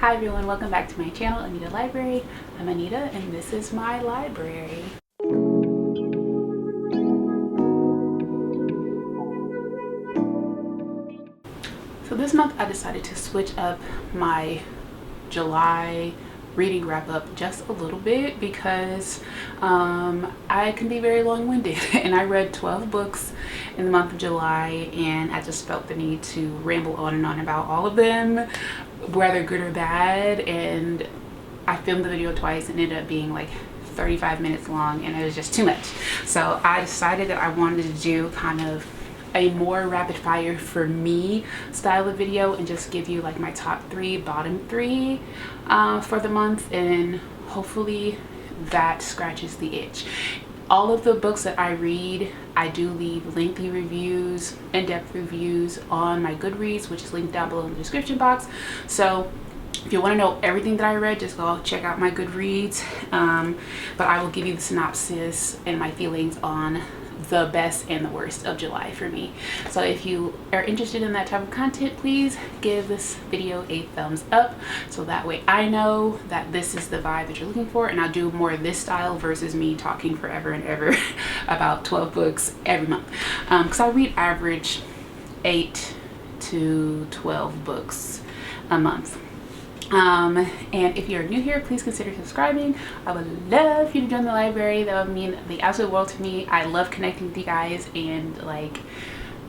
Hi everyone, welcome back to my channel, Anita Library. I'm Anita and this is my library. So this month I decided to switch up my July reading wrap up just a little bit because I can be very long-winded and I read 12 books in the month of July and I just felt the need to ramble on and on about all of them, whether good or bad, and I filmed the video twice and ended up being like 35 minutes long and it was just too much. So I decided that I wanted to do kind of a more rapid fire for me style of video and just give you like my top 3, bottom 3 for the month, and hopefully that scratches the itch. All of the books that I read, I do leave lengthy reviews, in-depth reviews on my Goodreads, which is linked down below in the description box. So if you want to know everything that I read, just go check out my Goodreads. But I will give you the synopsis and my feelings on the best and the worst of July for me. So if you are interested in that type of content, please give this video a thumbs up so that way I know that this is the vibe that you're looking for, and I'll do more of this style versus me talking forever and ever about 12 books every month, because I read average 8 to 12 books a month. And if you're new here, please consider subscribing. I would love you to join the library. That would mean the absolute world to me. I love connecting with you guys and like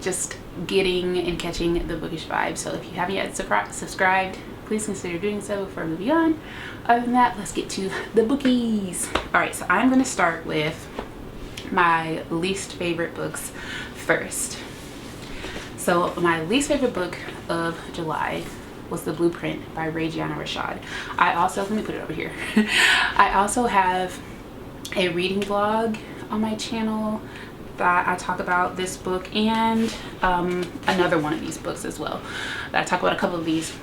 just getting and catching the bookish vibe. So if you haven't yet subscribed, please consider doing so before moving on. Other than that, let's get to the bookies. All right, so I'm going to start with my least favorite books first. So my least favorite book of July was The Blueprint by Giana Rashad. I also, let me put it over here. I also have a reading vlog on my channel that I talk about this book and another one of these books as well. I talk about a couple of these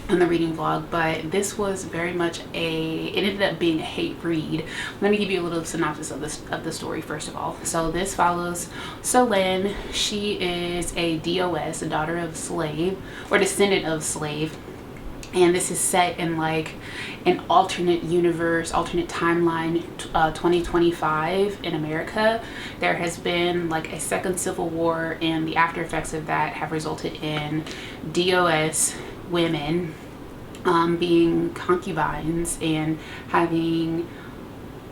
in the reading vlog, but this was very much it ended up being a hate read. Let me give you a little synopsis of the story first of all. So this follows Solène. She is a DOS, a daughter of a slave or descendant of a slave, and this is set in like an alternate universe, alternate timeline, 2025 in America. There has been like a second civil war, and the after effects of that have resulted in DOS women being concubines and having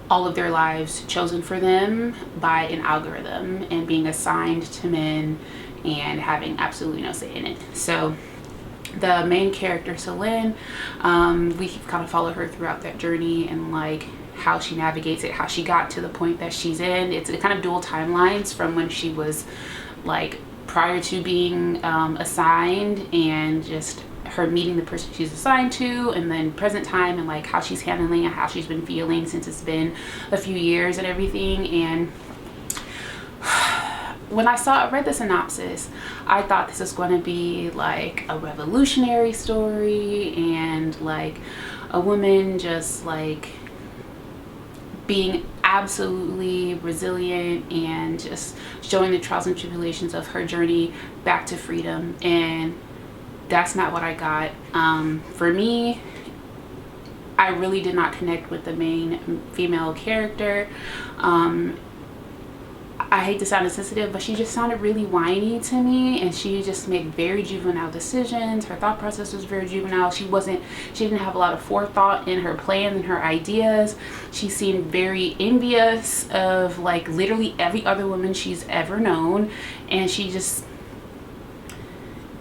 all of their lives chosen for them by an algorithm and being assigned to men and having absolutely no say in it. So the main character, Solène, we kind of follow her throughout that journey and like how she navigates it, how she got to the point that she's in. It's kind of dual timelines from when she was like prior to being assigned and just her meeting the person she's assigned to, and then present time and like how she's handling it, how she's been feeling since it's been a few years and everything. And when I read the synopsis, I thought this was going to be like a revolutionary story and like a woman just like being absolutely resilient and just showing the trials and tribulations of her journey back to freedom, and that's not what I got. For me, I really did not connect with the main female character. I hate to sound insensitive, but she just sounded really whiny to me, and she just made very juvenile decisions. Her thought process was very juvenile. She didn't have a lot of forethought in her plans and her ideas. She seemed very envious of like literally every other woman she's ever known, and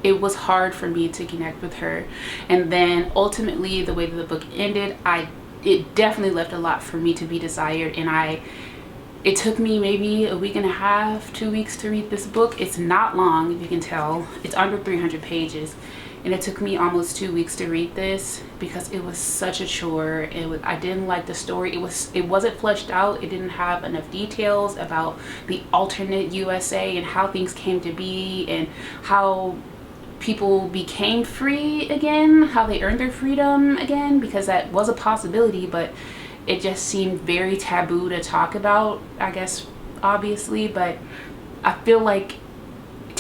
it was hard for me to connect with her. And then ultimately the way that the book ended, it definitely left a lot for me to be desired, and it took me maybe a week and a half, 2 weeks to read this book. It's not long, if you can tell. It's under 300 pages, and it took me almost 2 weeks to read this because it was such a chore. I didn't like the story. It wasn't fleshed out. It didn't have enough details about the alternate USA and how things came to be and how people became free again, how they earned their freedom again, because that was a possibility, but it just seemed very taboo to talk about, I guess, obviously. But I feel like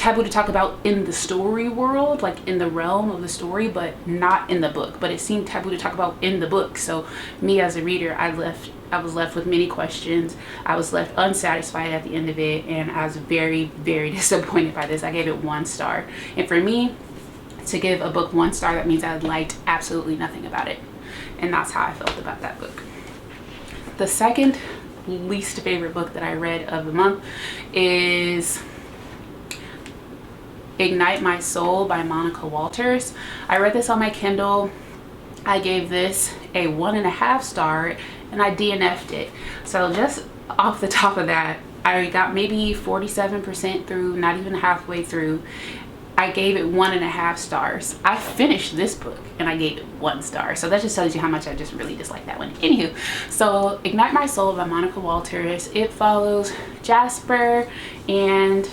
taboo to talk about in the story world, like in the realm of the story, but not in the book. But it seemed taboo to talk about in the book. So me as a reader, I was left with many questions. I was left unsatisfied at the end of it, and I was very, very disappointed by this. I gave it 1 star. And for me to give a book 1 star, that means I liked absolutely nothing about it. And that's how I felt about that book. The second least favorite book that I read of the month is Ignite My Soul by Monica Walters. I read this on my Kindle. I gave this a 1.5 star and I DNF'd it. So just off the top of that, I got maybe 47% through, not even halfway through. I gave it 1.5 stars. I finished this book and I gave it 1 star. So that just tells you how much I just really dislike that one. Anywho, so Ignite My Soul by Monica Walters. It follows Jasper and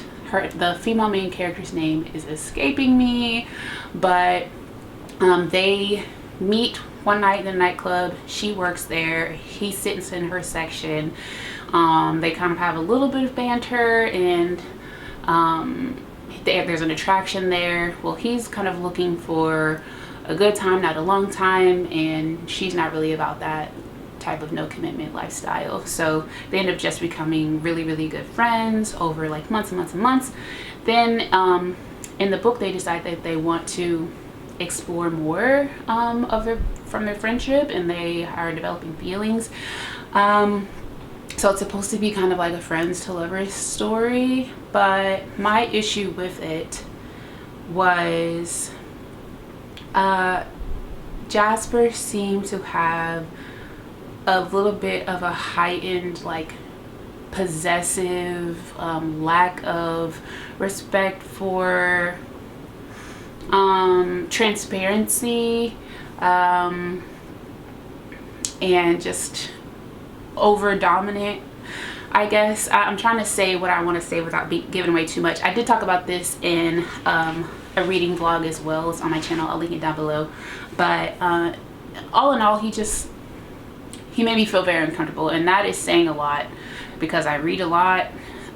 the female main character's name is escaping me, but they meet one night in the nightclub. She works there. He sits in her section. They kind of have a little bit of banter, and there's an attraction there. Well, he's kind of looking for a good time, not a long time, and she's not really about that type of no commitment lifestyle. So they end up just becoming really, really good friends over like months and months and months. Then in the book, they decide that they want to explore more from their friendship, and they are developing feelings. So it's supposed to be kind of like a friends to lovers story, but my issue with it was Jasper seemed to have a little bit of a heightened, like, possessive, lack of respect for transparency, and just over dominant, I guess. I'm trying to say what I want to say without giving away too much. I did talk about this in a reading vlog as well. It's on my channel. I'll link it down below. But all in all, he made me feel very uncomfortable, and that is saying a lot because I read a lot.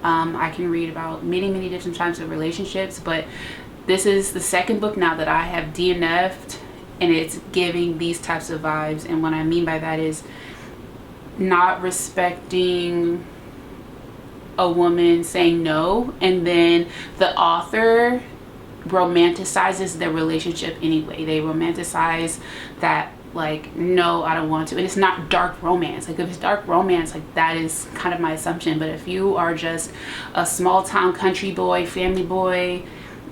I can read about many different types of relationships, but this is the second book now that I have DNF'd, and it's giving these types of vibes. And what I mean by that is not respecting a woman saying no, and then the author romanticizes their relationship anyway. They romanticize that, like, no, I don't want to. And it's not dark romance. Like, if it's dark romance, like, that is kind of my assumption. But if you are just a small town country boy, family boy,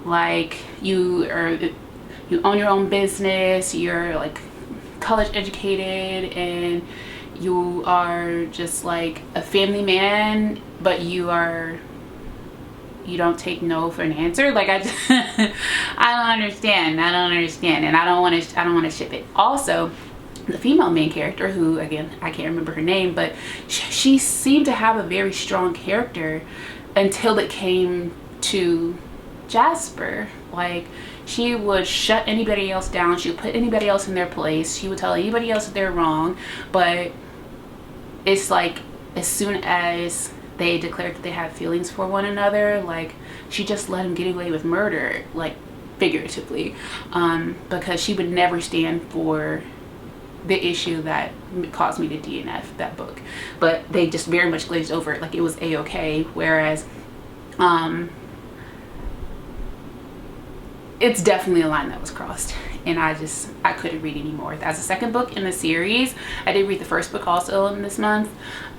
like, you own your own business, you're like college educated, and you are just like a family man, but you don't take no for an answer, like, I don't understand, and I don't want to ship it. Also, the female main character, who, again, I can't remember her name, but she seemed to have a very strong character until it came to Jasper. Like, she would shut anybody else down. She would put anybody else in their place. She would tell anybody else that they're wrong. But it's like, as soon as they declared that they had feelings for one another, like, she just let him get away with murder, like, figuratively, because she would never stand for the issue that caused me to DNF that book. But they just very much glazed over it, like it was a-okay, whereas it's definitely a line that was crossed, and I couldn't read anymore. As a second book in the series, I did read the first book also in this month,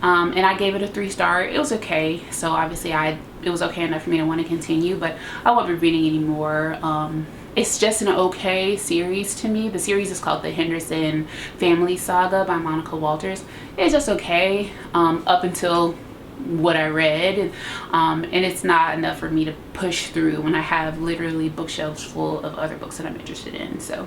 and I gave it a 3 star. It was okay. So obviously it was okay enough for me to want to continue, but I won't be reading anymore. It's just an okay series to me. The series is called The Henderson Family Saga by Monica Walters. It's just okay up until what I read, and it's not enough for me to push through when I have literally bookshelves full of other books that I'm interested in. So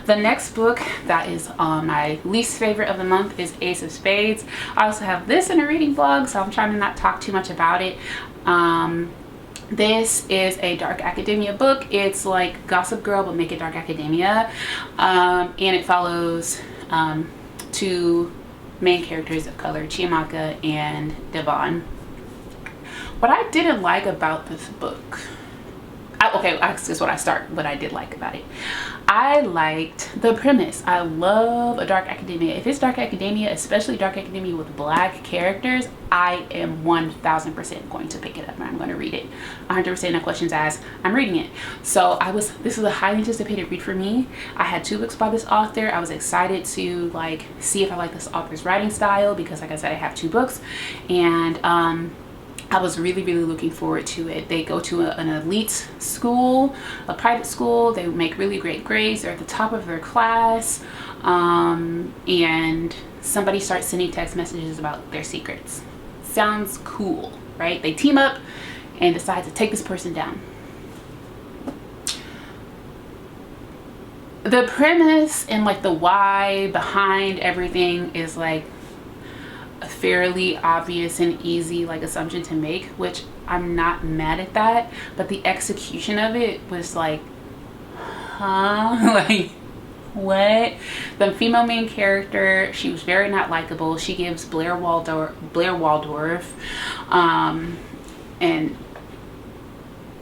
the next book that is on my least favorite of the month is Ace of Spades. I also have this in a reading vlog, so I'm trying to not talk too much about it. This is a dark academia book. It's like Gossip Girl, but make it dark academia, and it follows 2 main characters of color, Chiamaka and Devon. What I didn't like about this book, okay, this is what I did like about it. I liked the premise. I love a dark academia. If it's dark academia, especially dark academia with black characters, I am 1000% going to pick it up and I'm going to read it. 100% no questions asked. I'm reading it. So this is a highly anticipated read for me. I had 2 books by this author. I was excited to like see if I like this author's writing style because, like I said, I have 2 books, and I was really looking forward to it. They go to an elite school, a private school. They make really great grades. They're at the top of their class. And somebody starts sending text messages about their secrets. Sounds cool, right? They team up and decide to take this person down. The premise and like the why behind everything is like a fairly obvious and easy like assumption to make, which I'm not mad at that, but the execution of it was like, huh? Like, what? The female main character, she was very not likable. She gives Blair Waldorf, and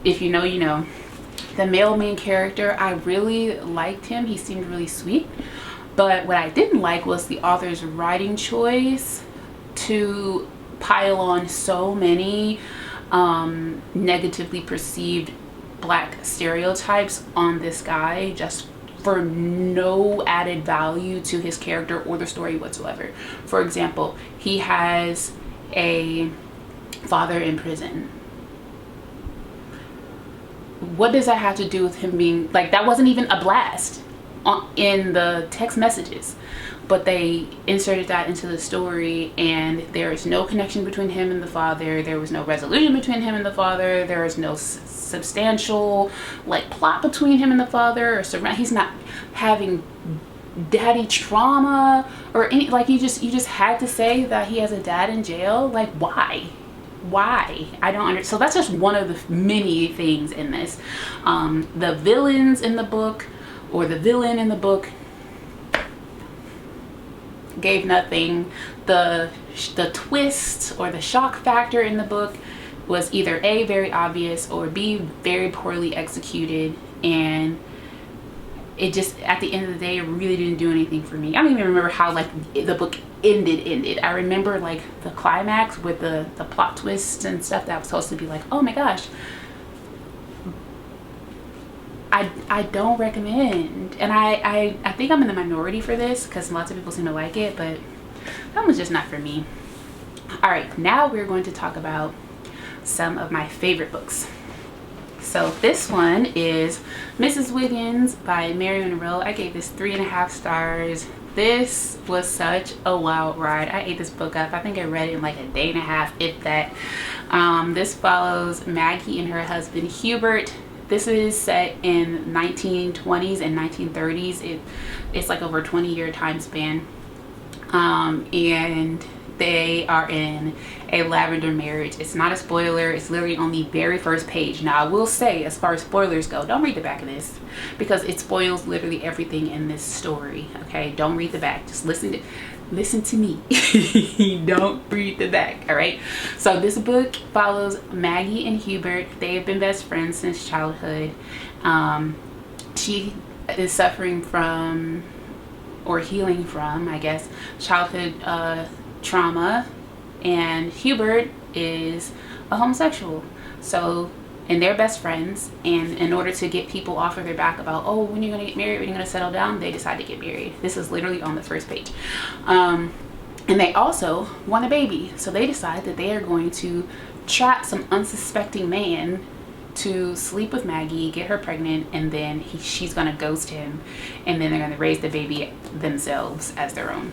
if you know, you know. The male main character, I really liked him. He seemed really sweet, but what I didn't like was the author's writing choice to pile on so many negatively perceived black stereotypes on this guy just for no added value to his character or the story whatsoever. For example, he has a father in prison. What does that have to do with him being like, that wasn't even a blast in the text messages, but they inserted that into the story, and there is no connection between him and the father. There was no resolution between him and the father. There is no substantial like plot between him and the father, or he's not having daddy trauma or any, like, you just had to say that he has a dad in jail. Like, why? I don't understand. So that's just one of the many things in this. The villains in the book, or the villain in the book, gave nothing. The twist or the shock factor in the book was either A, very obvious, or B, very poorly executed, and it just, at the end of the day, it really didn't do anything for me. I don't even remember how like the book ended. I remember like the climax with the plot twists and stuff that was supposed to be like, oh my gosh. I don't recommend, and I think I'm in the minority for this because lots of people seem to like it, but that was just not for me. All right, now we're going to talk about some of my favorite books. So this one is Mrs. Wiggins by Monroe. I gave this 3.5 stars. This was such a wild ride. I ate this book up. I think I read it in like a day and a half, if that. This follows Maggie and her husband Hubert. This is set in 1920s and 1930s. It's like over a 20-year time span. And they are in a lavender marriage. It's not a spoiler. It's literally on the very first page. Now, I will say, as far as spoilers go, don't read the back of this because it spoils literally everything in this story. Okay, don't read the back. Just listen to me. Don't read the back. All right. So this book follows Maggie and Hubert. They have been best friends since childhood. She is suffering from, or healing from, I guess, childhood trauma, and Hubert is a homosexual. So, and they're best friends, and in order to get people off of their back about, oh, when you're gonna get married, when you're gonna settle down, they decide to get married. This is literally on the first page. And they also want a baby, so they decide that they are going to trap some unsuspecting man to sleep with Maggie, get her pregnant, and then she's gonna ghost him, and then they're gonna raise the baby themselves as their own.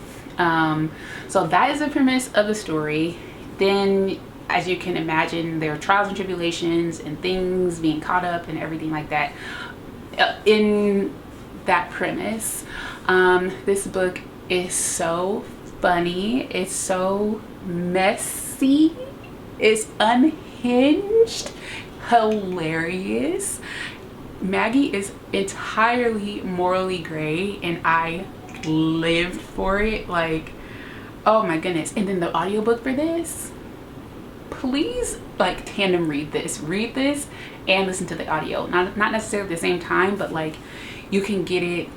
So that is the premise of the story. Then, as you can imagine, there are trials and tribulations and things being caught up and everything like that in that premise. This book is so funny. It's so messy. It's unhinged, hilarious. Maggie is entirely morally gray, and I lived for it. Like, oh my goodness. And then the audiobook for this, please like tandem read this and listen to the audio, not necessarily at the same time, but like you can get it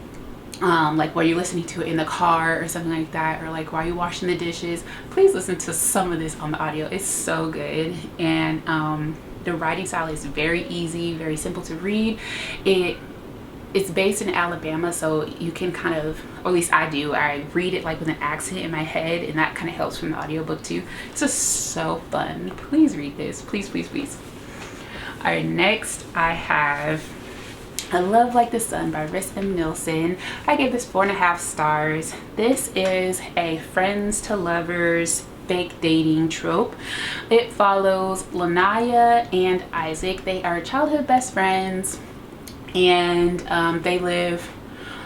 like while you're listening to it in the car or something like that, or like while you're washing the dishes. Please listen to some of this on the audio. It's so good. And the writing style is very easy, very simple to read. It's based in Alabama, so you can kind of, or at least I do, I read it like with an accent in my head, and that kind of helps from the audiobook too. It's just so fun. Please read this, please, please, please. All right, next I have I Love Like the Sun by Rashad and Neilson. I gave this 4.5 stars. This is a friends to lovers fake dating trope. It follows Lanaya and Isaac. They are childhood best friends, and they live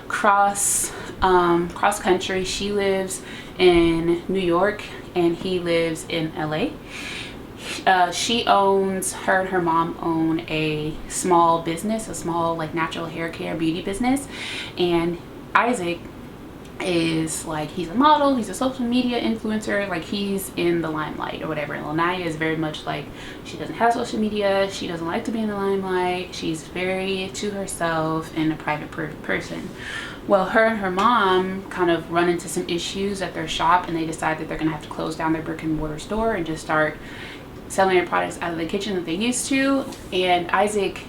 cross country. She lives in New York and he lives in LA. Her and her mom own a small business, a small like natural hair care beauty business, and Isaac is like, he's a model, he's a social media influencer, like he's in the limelight or whatever. And Lanaya is very much like, she doesn't have social media, she doesn't like to be in the limelight, she's very to herself and a private person. Well, her and her mom kind of run into some issues at their shop, and they decide that they're gonna have to close down their brick and mortar store and just start selling their products out of the kitchen that they used to. And Isaac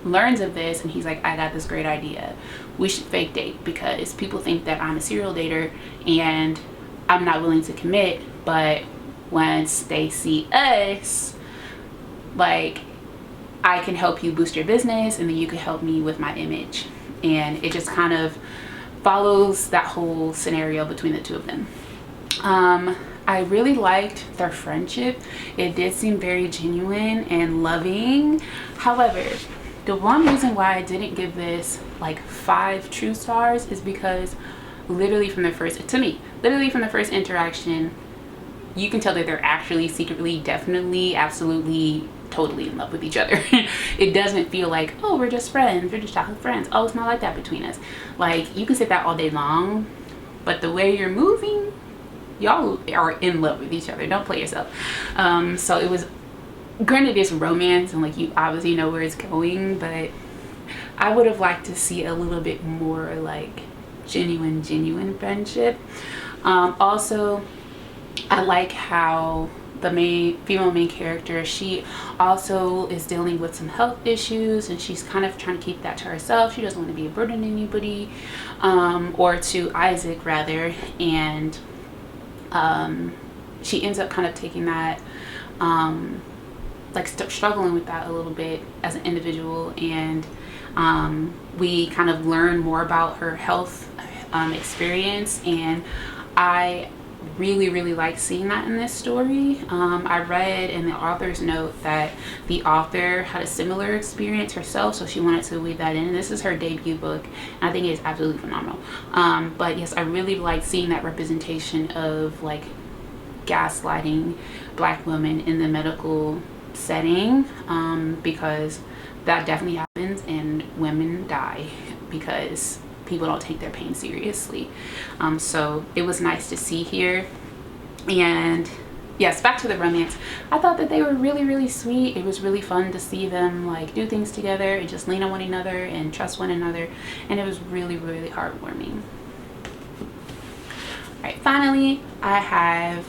learns of this, and he's like, I got this great idea. We should fake date, because people think that I'm a serial dater and I'm not willing to commit, but once they see us, like, I can help you boost your business, and then you can help me with my image. And it just kind of follows that whole scenario between the two of them. I really liked their friendship. It did seem very genuine and loving. However, the one reason why I didn't give this like 5 true stars is because literally from the first interaction, you can tell that they're actually secretly, definitely, absolutely, totally in love with each other. It doesn't feel like, oh, we're just friends, we're just childhood friends. Oh, it's not like that between us. Like, you can say that all day long, but the way you're moving, y'all are in love with each other. Don't play yourself. So it was, granted it's romance and like you obviously know where it's going, but I would have liked to see a little bit more like genuine friendship. Also, I like how the female main character, she also is dealing with some health issues, and she's kind of trying to keep that to herself. She doesn't want to be a burden to anybody, or to Isaac rather. And she ends up kind of taking that, like struggling with that a little bit as an individual. And we kind of learn more about her health experience, and I really like seeing that in this story. I read in the author's note that the author had a similar experience herself, so she wanted to weave that in. This is her debut book, and I think it's absolutely phenomenal. But yes, I really like seeing that representation of like gaslighting Black women in the medical setting, because that definitely happens, and women die because people don't take their pain seriously. So it was nice to see here. And yes, back to the romance. I thought that they were really sweet. It was really fun to see them like do things together and just lean on one another and trust one another, and it was really heartwarming. All right, finally I have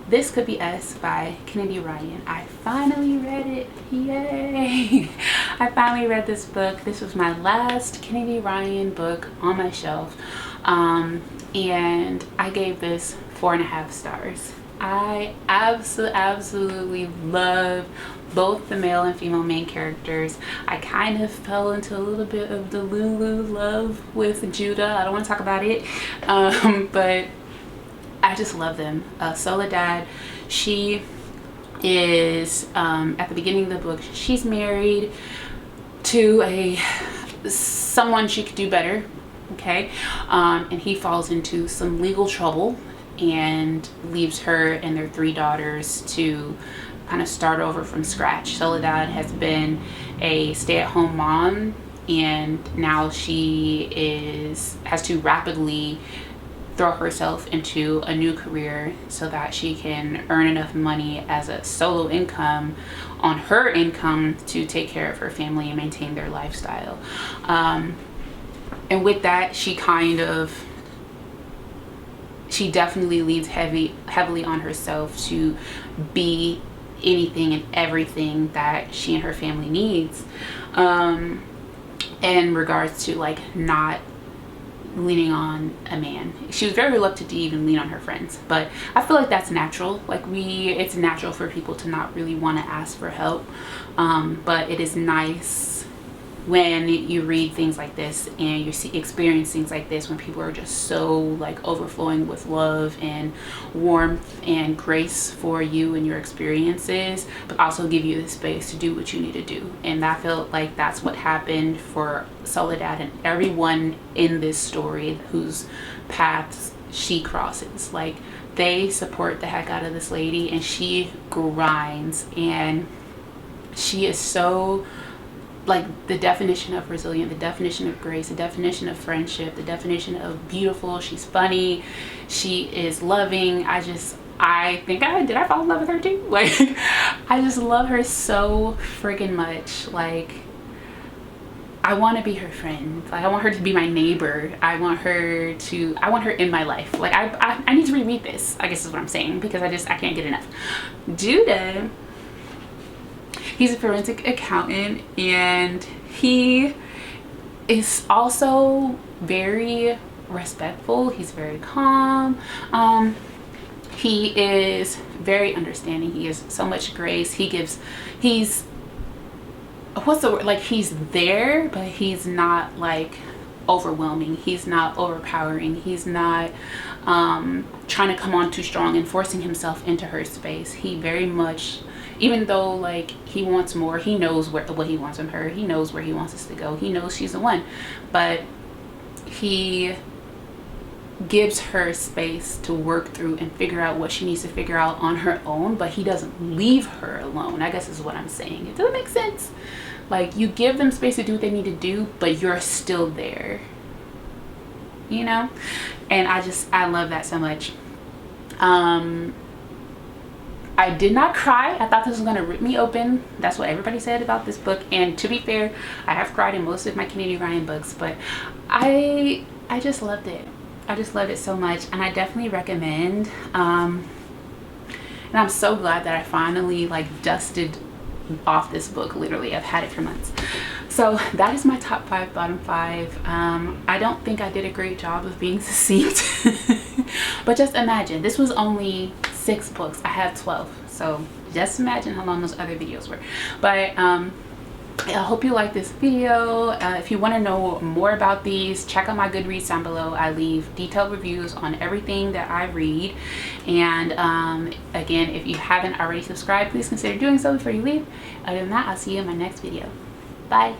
This Could Be Us by Kennedy Ryan. I finally read it. Yay! I finally read this book. This was my last Kennedy Ryan book on my shelf. And I gave this 4.5 stars. I absolutely love both the male and female main characters. I kind of fell into a little bit of the Lulu love with Judah. I don't want to talk about it. But I just love them. Soledad, she is, at the beginning of the book, she's married to someone she could do better, okay? And he falls into some legal trouble and leaves her and their 3 daughters to kind of start over from scratch. Soledad has been a stay-at-home mom, and now she has to rapidly throw herself into a new career so that she can earn enough money as a solo income on her income to take care of her family and maintain their lifestyle. And with that, she definitely leans heavily on herself to be anything and everything that she and her family needs, in regards to like not leaning on a man. She was very reluctant to even lean on her friends, but I feel like that's natural. Like it's natural for people to not really want to ask for help, but it is nice when you read things like this and you experience things like this, when people are just so like overflowing with love and warmth and grace for you and your experiences, but also give you the space to do what you need to do. And I felt like that's what happened for Soledad and everyone in this story whose paths she crosses. Like, they support the heck out of this lady, and she grinds, and she is so like the definition of resilient, the definition of grace, the definition of friendship, the definition of beautiful. She's funny, she is loving. I think did I fall in love with her too? Like, I just love her so freaking much. Like, I want to be her friend. Like, I want her to be my neighbor. I want her in my life. Like, I need to reread this, I guess is what I'm saying, because I can't get enough. Judah, he's a forensic accountant, and he is also very respectful. He's very calm. He is very understanding. He has so much grace. What's the word? Like, he's there, but he's not like overwhelming. He's not overpowering. He's not trying to come on too strong and forcing himself into her space. He very much, even though like he wants more, he knows what he wants from her. He knows where he wants us to go. He knows she's the one, but he gives her space to work through and figure out what she needs to figure out on her own, but he doesn't leave her alone, I guess is what I'm saying. It doesn't make sense. Like, you give them space to do what they need to do, but you're still there, you know? And I love that so much. I did not cry. I thought this was gonna rip me open. That's what everybody said about this book, and to be fair, I have cried in most of my Kennedy Ryan books, but I just loved it. I just loved it so much, and I definitely recommend. And I'm so glad that I finally like dusted off this book. Literally, I've had it for months. So that is my top 5, bottom 5. I don't think I did a great job of being succinct, but just imagine, this was only 6 books. I have 12, so just imagine how long those other videos were. But I hope you like this video. If you want to know more about these, check out my Goodreads down below. I leave detailed reviews on everything that I read. And again, if you haven't already subscribed, please consider doing so before you leave. Other than that, I'll see you in my next video. Bye.